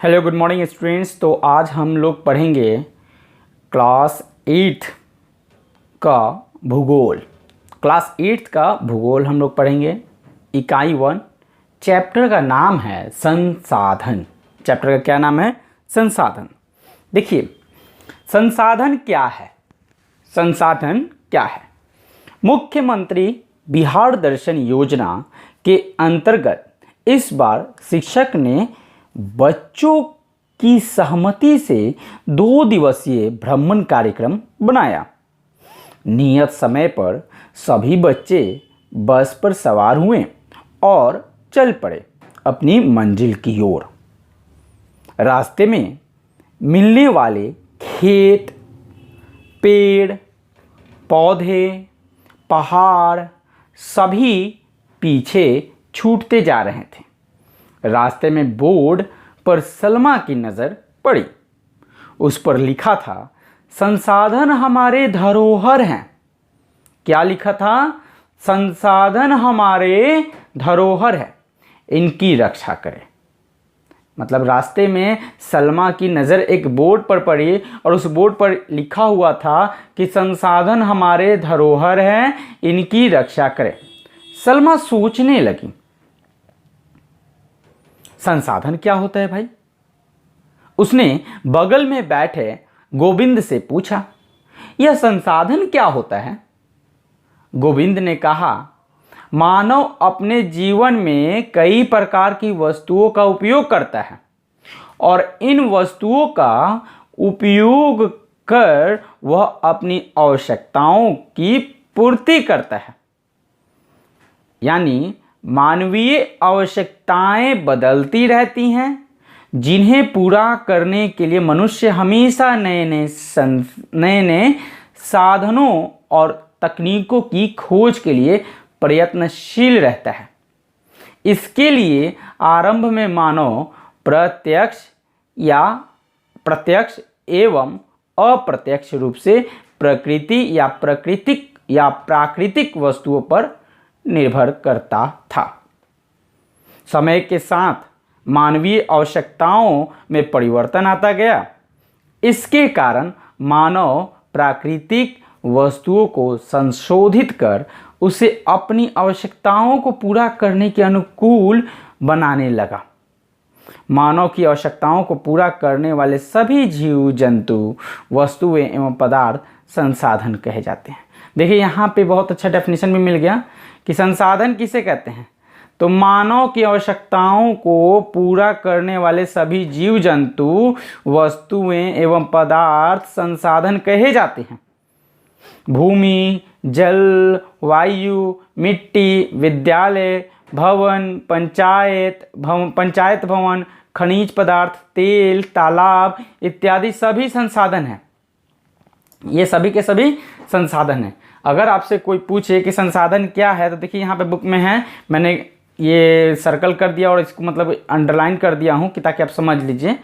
Hello good morning students. तो आज हम लोग पढ़ेंगे क्लास 8 का भूगोल। क्लास 8 का भूगोल हम लोग पढ़ेंगे। इकाई 1। चैप्टर का नाम है संसाधन। चैप्टर का क्या नाम है? संसाधन। देखिए, संसाधन क्या है? संसाधन क्या है? मुख्यमंत्री बिहार दर्शन योजना के अंतर्गत इस बार शिक्षक ने बच्चों की सहमति से 2 दिवसीय भ्रमण कार्यक्रम बनाया। नियत समय पर सभी बच्चे बस पर सवार हुए और चल पड़े अपनी मंजिल की ओर। रास्ते में मिलने वाले खेत, पेड़, पौधे, पहाड़ सभी पीछे छूटते जा रहे थे। रास्ते में बोर्ड पर सलमा की नज़र पड़ी। उस पर लिखा था, संसाधन हमारे धरोहर हैं। क्या लिखा था? संसाधन हमारे धरोहर है, इनकी रक्षा करें। मतलब रास्ते में सलमा की नज़र एक बोर्ड पर पड़ी और उस बोर्ड पर लिखा हुआ था कि संसाधन हमारे धरोहर हैं, इनकी रक्षा करें। सलमा सोचने लगी, संसाधन क्या होता है भाई? उसने बगल में बैठे गोविंद से पूछा, यह संसाधन क्या होता है? गोविंद ने कहा, मानव अपने जीवन में कई प्रकार की वस्तुओं का उपयोग करता है और इन वस्तुओं का उपयोग कर वह अपनी आवश्यकताओं की पूर्ति करता है। यानी मानवीय आवश्यकताएं बदलती रहती हैं, जिन्हें पूरा करने के लिए मनुष्य हमेशा नए नए साधनों और तकनीकों की खोज के लिए प्रयत्नशील रहता है। इसके लिए आरंभ में मानव प्रत्यक्ष एवं अप्रत्यक्ष रूप से प्रकृति या प्राकृतिक वस्तुओं पर निर्भर करता था। समय के साथ मानवीय आवश्यकताओं में परिवर्तन आता गया। इसके कारण मानव प्राकृतिक वस्तुओं को संशोधित कर उसे अपनी आवश्यकताओं को पूरा करने के अनुकूल बनाने लगा। मानव की आवश्यकताओं को पूरा करने वाले सभी जीव जंतु, वस्तुएं एवं पदार्थ संसाधन कहे जाते हैं। देखिए, यहाँ पे बहुत अच्छा डेफिनेशन भी मिल गया कि संसाधन किसे कहते हैं। तो मानव की आवश्यकताओं को पूरा करने वाले सभी जीव जंतु, वस्तुएं एवं पदार्थ संसाधन कहे जाते हैं। भूमि, जल, वायु, मिट्टी, विद्यालय, भवन, पंचायत भवन, खनिज पदार्थ, तेल, तालाब इत्यादि सभी संसाधन हैं। ये सभी के सभी संसाधन हैं। अगर आपसे कोई पूछे कि संसाधन क्या है, तो देखिए यहाँ पे बुक में है, मैंने ये सर्कल कर दिया और इसको मतलब अंडरलाइन कर दिया हूँ कि ताकि आप समझ लीजिए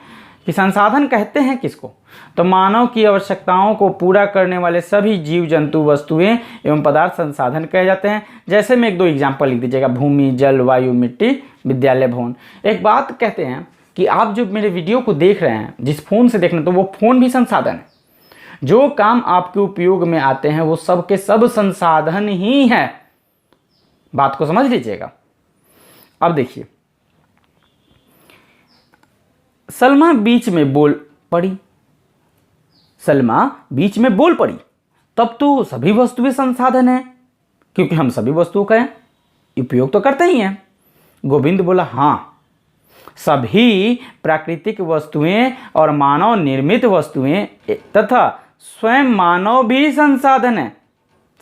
कि संसाधन कहते हैं किसको। तो मानव की आवश्यकताओं को पूरा करने वाले सभी जीव जंतु, वस्तुएं एवं पदार्थ संसाधन कहे जाते हैं। जैसे में 1-2 एग्जाम्पल लिख दीजिएगा, भूमि, जल, वायु, मिट्टी, विद्यालय, भवन। एक बात कहते हैं कि आप जो मेरे वीडियो को देख रहे हैं, जिस फ़ोन से देख रहे हैं, तो वो फ़ोन भी संसाधन है। जो काम आपके उपयोग में आते हैं वो सब के सब संसाधन ही हैं। बात को समझ लीजिएगा। अब देखिए, सलमा बीच में बोल पड़ी। तब तो सभी वस्तुएं संसाधन हैं, क्योंकि हम सभी वस्तुओं का उपयोग तो करते ही हैं। गोविंद बोला, हाँ, सभी प्राकृतिक वस्तुएं और मानव निर्मित वस्तुएं तथा स्वयं मानव भी संसाधन है।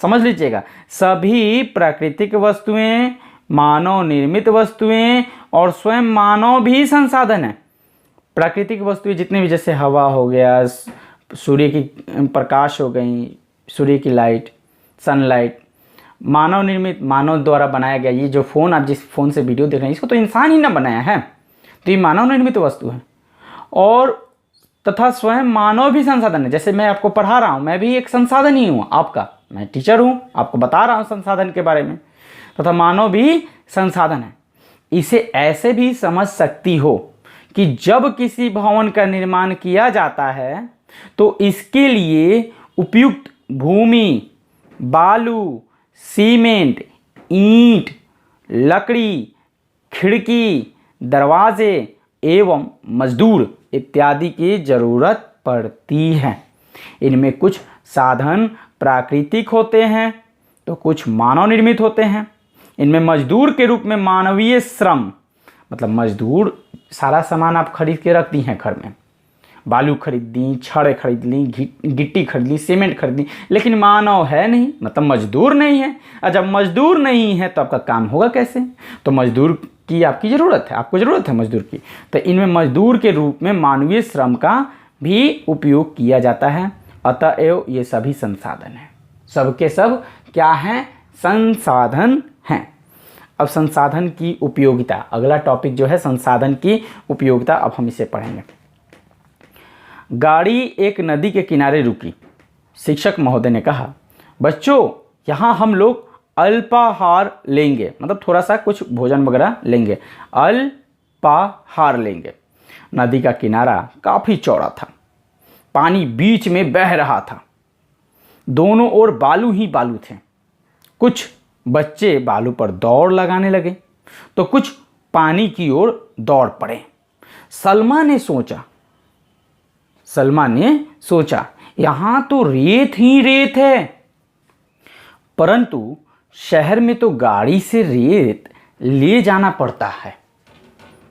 समझ लीजिएगा, सभी प्राकृतिक वस्तुएं, मानव निर्मित वस्तुएं और स्वयं मानव भी संसाधन है। प्राकृतिक वस्तुएं जितने भी, जैसे हवा हो गया, सूर्य की प्रकाश हो गई, सूर्य की लाइट, सनलाइट। मानव निर्मित, मानव द्वारा बनाया गया, ये जो फ़ोन, आप जिस फ़ोन से वीडियो देख रहे हैं, इसको तो इंसान ही ना बनाया है, तो ये मानव निर्मित वस्तु है। और तथा स्वयं मानव भी संसाधन है। जैसे मैं आपको पढ़ा रहा हूँ, मैं भी एक संसाधन ही हूँ आपका, मैं टीचर हूँ, आपको बता रहा हूँ संसाधन के बारे में। तथा मानव भी संसाधन है। इसे ऐसे भी समझ सकती हो कि जब किसी भवन का निर्माण किया जाता है तो इसके लिए उपयुक्त भूमि, बालू, सीमेंट, ईंट, लकड़ी, खिड़की, दरवाजे एवं मजदूर इत्यादि की जरूरत पड़ती है। इनमें कुछ साधन प्राकृतिक होते हैं तो कुछ मानव निर्मित होते हैं। इनमें मजदूर के रूप में मानवीय श्रम, मतलब मजदूर सारा सामान आप खरीद के रख दी हैं घर में, बालू खरीद दी, छड़ खरीद ली, गिट्टी खरीद ली, सीमेंट खरीद ली, लेकिन मानव है नहीं, मतलब मजदूर नहीं है। और जब मजदूर नहीं है तो आपका काम होगा कैसे? तो मजदूर की आपकी ज़रूरत है, आपको ज़रूरत है मजदूर की। तो इनमें मजदूर के रूप में मानवीय श्रम का भी उपयोग किया जाता है। अतएव ये सभी संसाधन हैं, सबके सब क्या हैं? संसाधन हैं। अब संसाधन की उपयोगिता, अगला टॉपिक जो है संसाधन की उपयोगिता, अब हम इसे पढ़ेंगे। गाड़ी एक नदी के किनारे रुकी। शिक्षक महोदय ने कहा, बच्चों यहाँ हम लोग अल्पाहार लेंगे, मतलब थोड़ा सा कुछ भोजन वगैरह लेंगे, अल्पाहार लेंगे। नदी का किनारा काफ़ी चौड़ा था, पानी बीच में बह रहा था, दोनों ओर बालू ही बालू थे। कुछ बच्चे बालू पर दौड़ लगाने लगे तो कुछ पानी की ओर दौड़ पड़े। सलमा ने सोचा यहाँ तो रेत ही रेत है, परंतु शहर में तो गाड़ी से रेत ले जाना पड़ता है।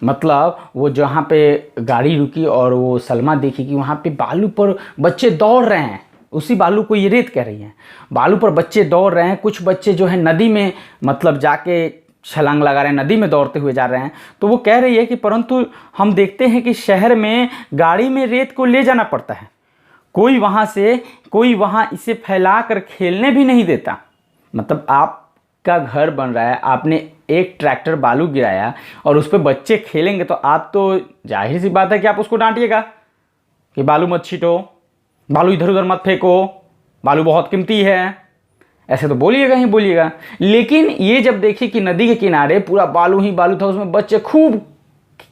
मतलब वो जहाँ पे गाड़ी रुकी और वो सलमा देखी कि वहाँ पे बालू पर बच्चे दौड़ रहे हैं, उसी बालू को ये रेत कह रही है। बालू पर बच्चे दौड़ रहे हैं, कुछ बच्चे जो है नदी में मतलब जाके छलांग लगा रहे हैं, नदी में दौड़ते हुए जा रहे हैं। तो वो कह रही है कि परंतु हम देखते हैं कि शहर में गाड़ी में रेत को ले जाना पड़ता है, कोई वहाँ इसे फैला कर खेलने भी नहीं देता। मतलब आपका घर बन रहा है, आपने एक ट्रैक्टर बालू गिराया और उस पर बच्चे खेलेंगे तो आप तो जाहिर सी बात है कि आप उसको डांटिएगा कि बालू मत छीटो, बालू इधर उधर मत फेंको, बालू बहुत कीमती है, ऐसे तो बोलिएगा ही बोलिएगा। लेकिन ये जब देखिए कि नदी के किनारे पूरा बालू ही बालू था, उसमें बच्चे खूब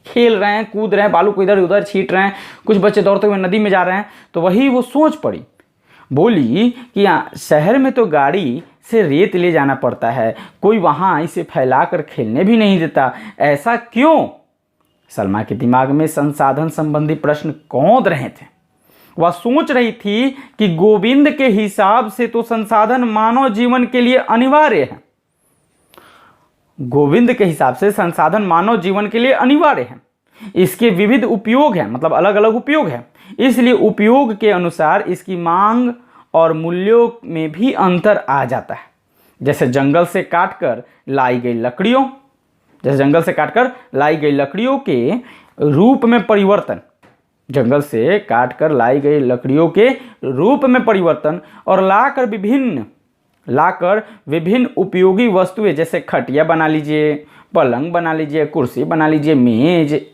खेल रहे हैं, कूद रहे हैं, बालू को इधर उधर छीट रहे हैं, कुछ बच्चे दौड़ते हुए नदी में जा रहे हैं, तो वही वो सोच पड़ी, बोली कि शहर में तो गाड़ी से रेत ले जाना पड़ता है, कोई वहाँ इसे फैला कर खेलने भी नहीं देता, ऐसा क्यों? सलमा के दिमाग में संसाधन संबंधी प्रश्न कौंध रहे थे। वह सोच रही थी कि गोविंद के हिसाब से तो संसाधन मानव जीवन के लिए अनिवार्य है। गोविंद के हिसाब से संसाधन मानव जीवन के लिए अनिवार्य है, इसके विविध उपयोग हैं, मतलब अलग अलग उपयोग हैं, इसलिए उपयोग के अनुसार इसकी मांग और मूल्यों में भी अंतर आ जाता है। जैसे जंगल से काटकर लाई गई लकड़ियों के रूप में परिवर्तन, जंगल से काटकर लाई गई लकड़ियों के रूप में परिवर्तन और लाकर विभिन्न उपयोगी वस्तुएं जैसे खटिया बना लीजिए, पलंग बना लीजिए, कुर्सी बना लीजिए, मेज,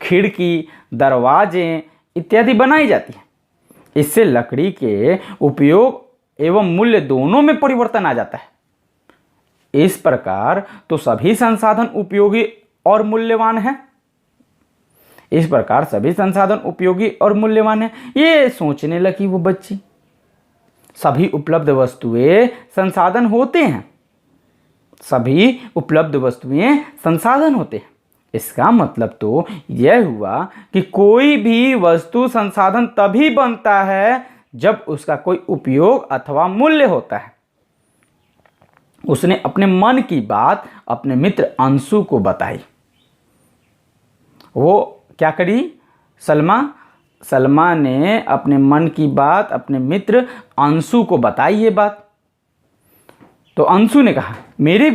खिड़की, दरवाजे इत्यादि बनाई जाती है। इससे लकड़ी के उपयोग एवं मूल्य दोनों में परिवर्तन आ जाता है। इस प्रकार तो सभी संसाधन उपयोगी और मूल्यवान हैं। ये सोचने लगी वो बच्ची। सभी उपलब्ध वस्तुएं संसाधन होते हैं। इसका मतलब तो यह हुआ कि कोई भी वस्तु संसाधन तभी बनता है जब उसका कोई उपयोग अथवा मूल्य होता है। उसने अपने मन की बात अपने मित्र अंशु को बताई। वो क्या करी? सलमा ने अपने मन की बात अपने मित्र अंशु को बताई ये बात। तो अंशु ने कहा, मेरे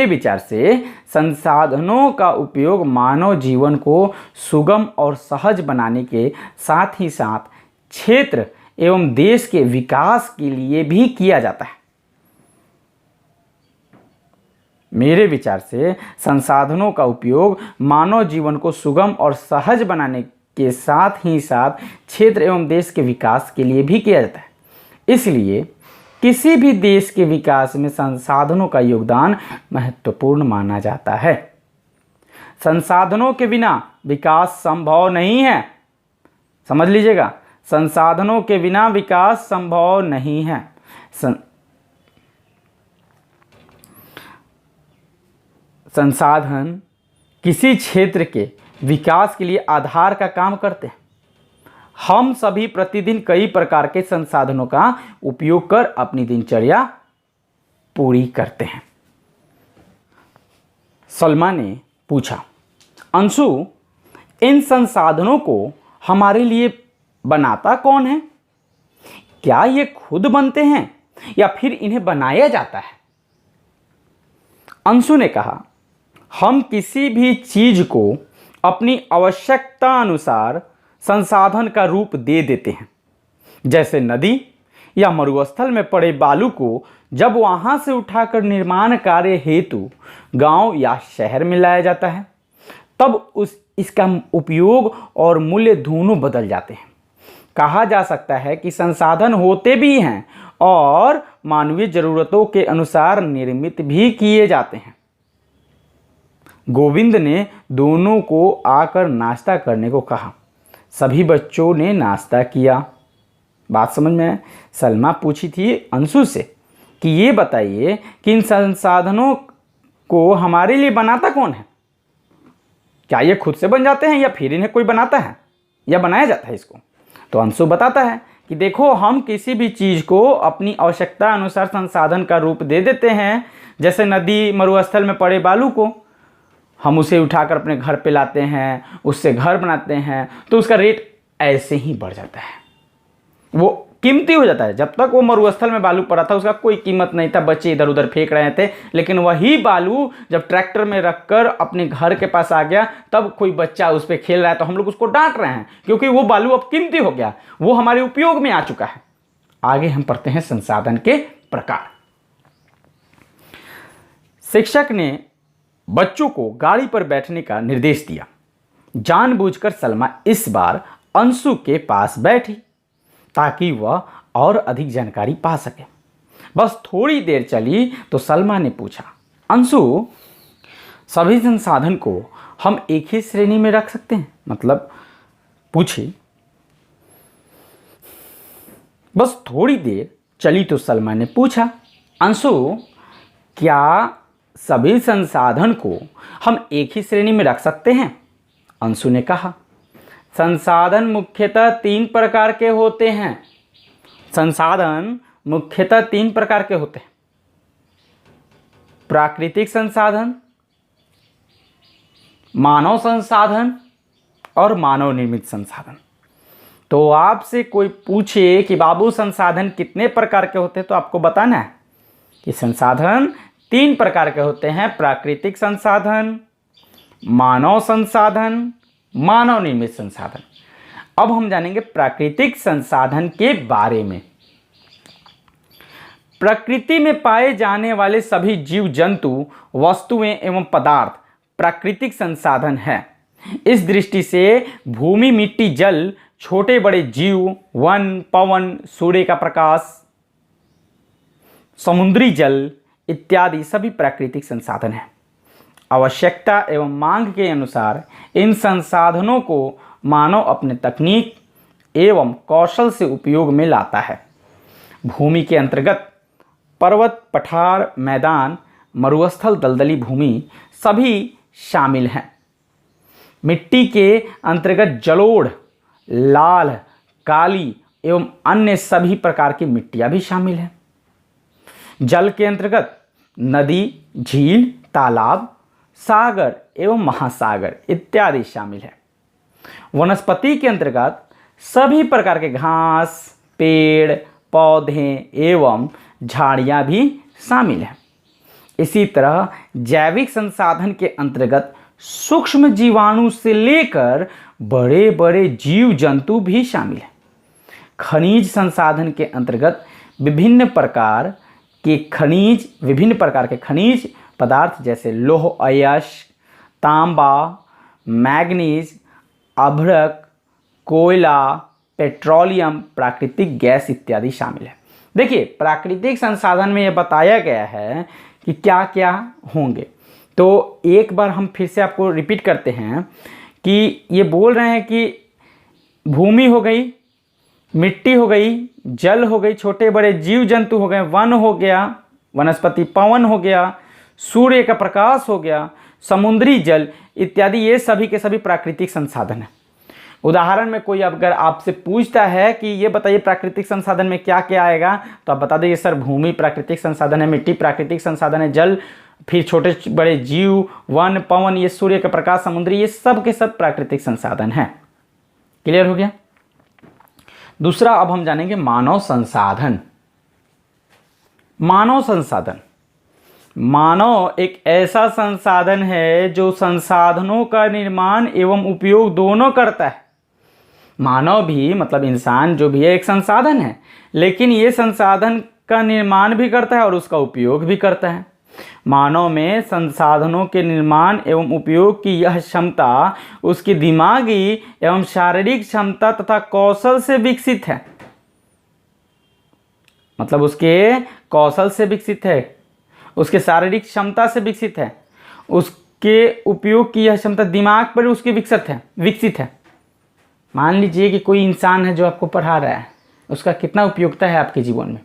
विचार से संसाधनों का उपयोग मानव जीवन को सुगम और सहज बनाने के साथ ही साथ क्षेत्र एवं देश के विकास के लिए भी किया जाता है। मेरे विचार से संसाधनों का उपयोग मानव जीवन को सुगम और सहज बनाने के साथ ही साथ क्षेत्र एवं देश के विकास के लिए भी किया जाता है। इसलिए किसी भी देश के विकास में संसाधनों का योगदान महत्वपूर्ण माना जाता है। संसाधनों के बिना विकास संभव नहीं है। समझ लीजिएगा, संसाधनों के बिना विकास संभव नहीं है। संसाधन किसी क्षेत्र के विकास के लिए आधार का काम करते हैं। हम सभी प्रतिदिन कई प्रकार के संसाधनों का उपयोग कर अपनी दिनचर्या पूरी करते हैं। सलमा ने पूछा, अंशु, इन संसाधनों को हमारे लिए बनाता कौन है? क्या ये खुद बनते हैं या फिर इन्हें बनाया जाता है? अंशु ने कहा, हम किसी भी चीज को अपनी आवश्यकता अनुसार संसाधन का रूप दे देते हैं। जैसे नदी या मरुस्थल में पड़े बालू को जब वहां से उठाकर निर्माण कार्य हेतु गांव या शहर में लाया जाता है, तब इसका उपयोग और मूल्य दोनों बदल जाते हैं। कहा जा सकता है कि संसाधन होते भी हैं और मानवीय जरूरतों के अनुसार निर्मित भी किए जाते हैं। गोविंद ने दोनों को आकर नाश्ता करने को कहा। सभी बच्चों ने नाश्ता किया। बात समझ में है? सलमा पूछी थी अंशु से कि ये बताइए कि इन संसाधनों को हमारे लिए बनाता कौन है? क्या ये खुद से बन जाते हैं या फिर इन्हें कोई बनाता है या बनाया जाता है इसको? तो अंशु बताता है कि देखो, हम किसी भी चीज़ को अपनी आवश्यकता अनुसार संसाधन का रूप दे देते हैं। जैसे नदी मरुस्थल में पड़े बालू को हम उसे उठाकर अपने घर पे लाते हैं, उससे घर बनाते हैं, तो उसका रेट ऐसे ही बढ़ जाता है, वो कीमती हो जाता है। जब तक वो मरुस्थल में बालू पड़ा था उसका कोई कीमत नहीं था, बच्चे इधर उधर फेंक रहे थे। लेकिन वही बालू जब ट्रैक्टर में रखकर अपने घर के पास आ गया, तब कोई बच्चा उस पर खेल रहा है तो हम लोग उसको डांट रहे हैं, क्योंकि वो बालू अब कीमती हो गया, वो हमारे उपयोग में आ चुका है। आगे हम पढ़ते हैं संसाधन के प्रकार। शिक्षक ने बच्चों को गाड़ी पर बैठने का निर्देश दिया। जानबूझकर सलमा इस बार अंशु के पास बैठी ताकि वह और अधिक जानकारी पा सके। बस थोड़ी देर चली तो सलमा ने पूछा, अंशु, सभी संसाधन को हम एक ही श्रेणी में रख सकते हैं? मतलब पूछी। बस थोड़ी देर चली तो सलमा ने पूछा, अंशु, क्या सभी संसाधन को हम एक ही श्रेणी में रख सकते हैं? अंशु ने कहा, संसाधन मुख्यतः 3 प्रकार के होते हैं। संसाधन मुख्यतः 3 प्रकार के होते हैं। प्राकृतिक संसाधन, मानव संसाधन और मानव निर्मित संसाधन। तो आपसे कोई पूछे कि बाबू संसाधन कितने प्रकार के होते हैं, तो आपको बताना है कि संसाधन 3 प्रकार के होते हैं। प्राकृतिक संसाधन, मानव संसाधन, मानव निर्मित संसाधन। अब हम जानेंगे प्राकृतिक संसाधन के बारे में। प्रकृति में पाए जाने वाले सभी जीव जंतु, वस्तुएं एवं पदार्थ प्राकृतिक संसाधन है। इस दृष्टि से भूमि, मिट्टी, जल, छोटे बड़े जीव, वन, पवन, सूर्य का प्रकाश, समुद्री जल इत्यादि सभी प्राकृतिक संसाधन हैं। आवश्यकता एवं मांग के अनुसार इन संसाधनों को मानव अपने तकनीक एवं कौशल से उपयोग में लाता है। भूमि के अंतर्गत पर्वत, पठार, मैदान, मरुस्थल, दलदली भूमि सभी शामिल हैं। मिट्टी के अंतर्गत जलोढ़, लाल, काली एवं अन्य सभी प्रकार की मिट्टियां भी शामिल हैं। जल के अंतर्गत नदी, झील, तालाब, सागर एवं महासागर इत्यादि शामिल है। वनस्पति के अंतर्गत सभी प्रकार के घास, पेड़, पौधे एवं झाड़ियां भी शामिल हैं। इसी तरह जैविक संसाधन के अंतर्गत सूक्ष्म जीवाणु से लेकर बड़े बड़े जीव जंतु भी शामिल हैं। खनिज संसाधन के अंतर्गत विभिन्न प्रकार के खनिज पदार्थ जैसे लौह अयस्क, तांबा, मैग्नीज, अभ्रक, कोयला, पेट्रोलियम, प्राकृतिक गैस इत्यादि शामिल है। देखिए, प्राकृतिक संसाधन में यह बताया गया है कि क्या क्या होंगे। तो एक बार हम फिर से आपको रिपीट करते हैं कि ये बोल रहे हैं कि भूमि हो गई, मिट्टी हो गई, जल हो गई, छोटे बड़े जीव जंतु हो गए, वन हो गया, वनस्पति, पवन हो गया, सूर्य का प्रकाश हो गया, समुद्री जल इत्यादि, ये सभी के सभी प्राकृतिक संसाधन हैं। उदाहरण में कोई अगर आपसे पूछता है कि ये बताइए प्राकृतिक संसाधन में क्या क्या आएगा, तो आप बता दीजिए सर भूमि प्राकृतिक संसाधन है, मिट्टी प्राकृतिक संसाधन है, जल, फिर छोटे बड़े जीव, वन, पवन, ये सूर्य का प्रकाश, समुद्री, ये सब के सब प्राकृतिक संसाधन हैं। क्लियर हो गया। दूसरा अब हम जानेंगे मानव संसाधन। मानव संसाधन, मानव एक ऐसा संसाधन है जो संसाधनों का निर्माण एवं उपयोग दोनों करता है। मानव भी मतलब इंसान जो भी है एक संसाधन है, लेकिन ये संसाधन का निर्माण भी करता है और उसका उपयोग भी करता है। मानव में संसाधनों के निर्माण एवं उपयोग की यह क्षमता उसकी दिमागी एवं शारीरिक क्षमता तथा कौशल से विकसित है। मतलब उसके कौशल से विकसित है, उसके शारीरिक क्षमता से विकसित है, उसके उपयोग की यह क्षमता दिमाग पर उसकी विकसित है। मान लीजिए कि कोई इंसान है जो आपको पढ़ा रहा है, उसका कितना उपयोगिता है आपके जीवन में,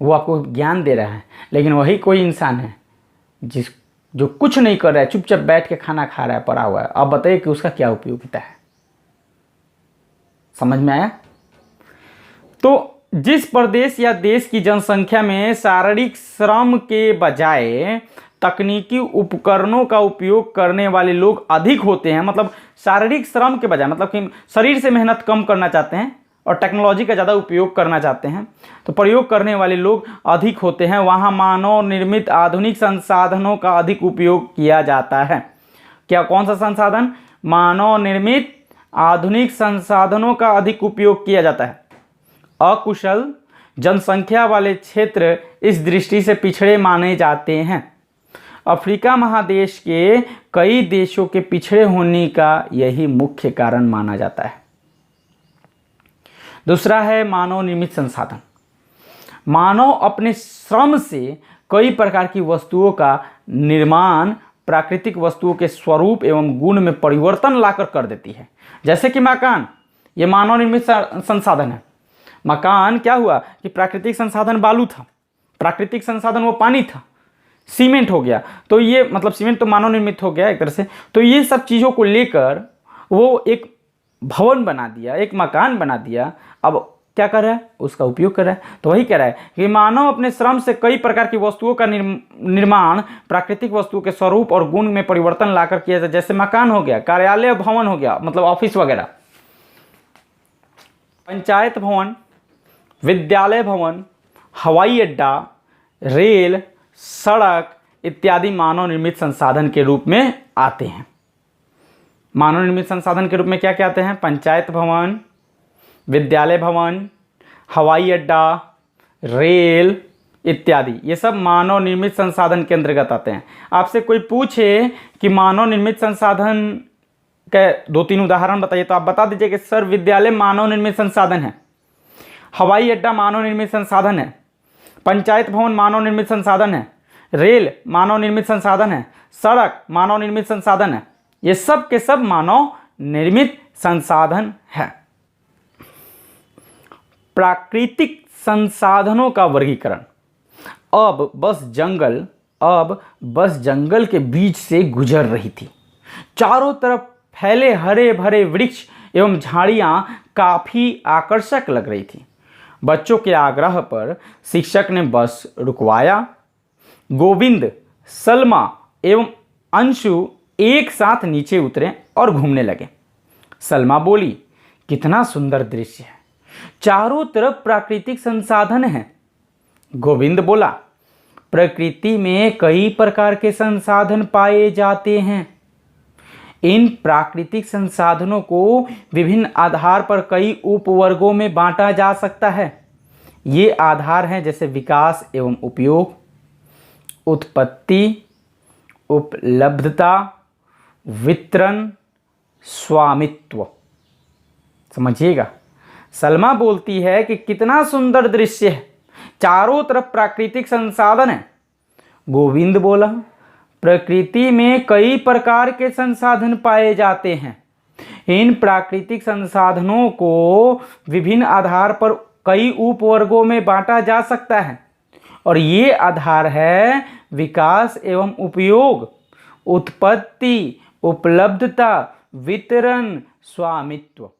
वो आपको ज्ञान दे रहा है, लेकिन वही कोई इंसान है जो कुछ नहीं कर रहा है, चुपचाप बैठ के खाना खा रहा है, पड़ा हुआ है। अब बताइए कि उसका क्या उपयोगिता है। समझ में आया। तो जिस प्रदेश या देश की जनसंख्या में शारीरिक श्रम के बजाय तकनीकी उपकरणों का उपयोग करने वाले लोग अधिक होते हैं, मतलब शारीरिक श्रम के बजाय, मतलब कि शरीर से मेहनत कम करना चाहते हैं और टेक्नोलॉजी का ज़्यादा उपयोग करना चाहते हैं, तो प्रयोग करने वाले लोग अधिक होते हैं, वहाँ मानव निर्मित आधुनिक संसाधनों का अधिक उपयोग किया जाता है। क्या, कौन सा संसाधन? मानव निर्मित आधुनिक संसाधनों का अधिक उपयोग किया जाता है। अकुशल जनसंख्या वाले क्षेत्र इस दृष्टि से पिछड़े माने जाते हैं। अफ्रीका महादेश के कई देशों के पिछड़े होने का यही मुख्य कारण माना जाता है। दूसरा है मानव निर्मित संसाधन। मानव अपने श्रम से कई प्रकार की वस्तुओं का निर्माण प्राकृतिक वस्तुओं के स्वरूप एवं गुण में परिवर्तन लाकर कर देती है। जैसे कि मकान, ये मानव निर्मित संसाधन है। मकान क्या हुआ कि प्राकृतिक संसाधन बालू था, प्राकृतिक संसाधन वो पानी था, सीमेंट हो गया, तो ये मतलब सीमेंट तो मानव निर्मित हो गया एक तरह से। तो ये सब चीज़ों को लेकर वो एक भवन बना दिया, एक मकान बना दिया। अब क्या कर रहा है? उसका उपयोग कर रहा है। तो वही कह रहा है कि मानव अपने श्रम से कई प्रकार की वस्तुओं का निर्माण प्राकृतिक वस्तुओं के स्वरूप और गुण में परिवर्तन लाकर किया जाए। जैसे मकान हो गया, कार्यालय भवन हो गया, मतलब ऑफिस वगैरह, पंचायत भवन, विद्यालय भवन, हवाई अड्डा, रेल, सड़क इत्यादि मानव निर्मित संसाधन के रूप में आते हैं। मानव निर्मित संसाधन के रूप में क्या क्या आते हैं? पंचायत भवन, विद्यालय भवन, हवाई अड्डा, रेल इत्यादि, ये सब मानव निर्मित संसाधन के अंतर्गत आते हैं। आपसे कोई पूछे कि मानव निर्मित संसाधन के 2-3 उदाहरण बताइए, तो आप बता दीजिए कि सर विद्यालय मानव निर्मित संसाधन है, हवाई अड्डा मानव निर्मित संसाधन है, पंचायत भवन मानव निर्मित संसाधन है, रेल मानव निर्मित संसाधन है, सड़क मानव निर्मित संसाधन है। ये सब के सब मानव निर्मित संसाधन है। प्राकृतिक संसाधनों का वर्गीकरण। अब बस जंगल के बीच से गुजर रही थी। चारों तरफ फैले हरे भरे वृक्ष एवं झाड़ियां काफी आकर्षक लग रही थी। बच्चों के आग्रह पर शिक्षक ने बस रुकवाया। गोविंद, सलमा एवं अंशु एक साथ नीचे उतरे और घूमने लगे। सलमा बोली, कितना सुंदर दृश्य है, चारों तरफ प्राकृतिक संसाधन हैं। गोविंद बोला, प्रकृति में कई प्रकार के संसाधन पाए जाते हैं। इन प्राकृतिक संसाधनों को विभिन्न आधार पर कई उपवर्गों में बांटा जा सकता है। ये आधार हैं जैसे विकास एवं उपयोग, उत्पत्ति, उपलब्धता, वितरण, स्वामित्व। समझिएगा, सलमा बोलती है कि कितना सुंदर दृश्य है, चारों तरफ प्राकृतिक संसाधन है। गोविंद बोला, प्रकृति में कई प्रकार के संसाधन पाए जाते हैं। इन प्राकृतिक संसाधनों को विभिन्न आधार पर कई उपवर्गों में बांटा जा सकता है और ये आधार है विकास एवं उपयोग, उत्पत्ति, उपलब्धता, वितरण, स्वामित्व।